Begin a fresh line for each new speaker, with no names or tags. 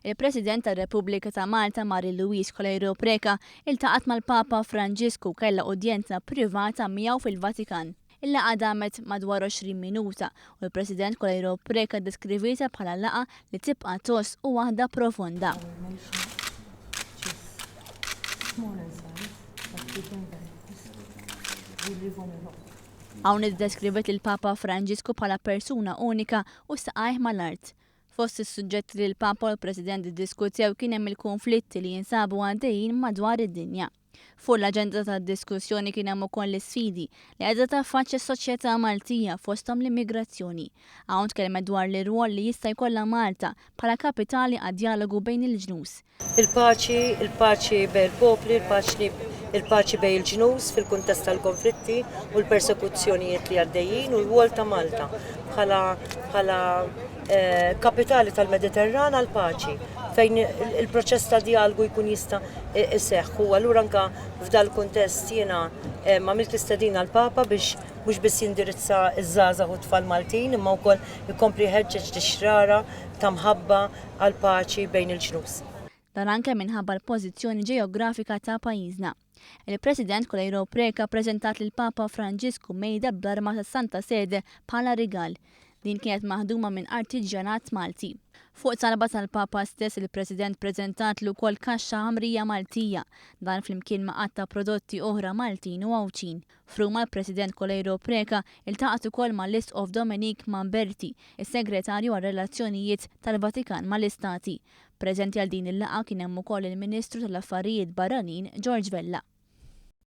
Il-President tar-Repubblika ta' Malta Marie Louise Coleiro Preca iltaqat mal-Papa Franġisku kellha udjenza privata miegħu fil-Vatikan. Il-laqgħa damet madwar 20 minuta u l-President Coleiro Preca deskrivita bħala laqgħa li tibqa' tost u waħda profonda. Hawn iddeskrivit il-Papa Franġisku bħala persuna unika u saqajh mal-art. Fost is-suġġetti li l-Papa u l-President iddiskutew kien hemm il-kunflitti li jinsabu għaddejin madwar id-dinja. Fuq l-aġenda tad-diskussjoni kien hemm ukoll l-isfidi li qiegħda taffaċċja s-soċjetà Maltija fosthom l-immigrazzjoni. Hawn tkellmet dwar l-irwol li jista' jkollha Malta bħala kapitali għad-dialogu bejn il-ġnus.
Il-paċi bejn il-popli, il-paċi bejn il-ġnus fil-kuntest tal-konflitti u l-persekuzzjonijiet li għaddejjin u l-rwol ta' Malta bħala kapitali tal-Mediterran għal paċi fejn il-proċess ta' dialogu jkun jista' iseħħ. U allura anke f'dal kuntest jiena għamilt istedina l-Papa biex mhux biss jindirizza iż-żgħażagħ u t-tfal Maltin imma wkoll ikompli jħeġġeġ tixrara ta' mħabba għal paċi bejn il-ġnus.
Dan anke minħabba l-pożizzjoni ġeografika ta' pajjiżna. Il-President Coleiro Preca ppreżentat lill-Papa Franġisku mejda bl-arma tas-Santa Sede bħala rigal. Din kienet maħduma minn artiġjanat Malti. Fuq talba tal-Papa stess il-President preżentatlu wkoll kaxxa ħamrija Maltija, dan flimkien ma' qatta prodotti oħra Maltin u għawċin. Fruma l-President Coleiro Preca iltaqat ukoll mal-List of Dominic Mamberti, is-Segretarju għar-Relazzjonijiet tal-Vatikan mal-Istati. Preżenti għal din il-laqgħa kien hemm ukoll il-Ministru tal-Affarijiet Barranin George Vella.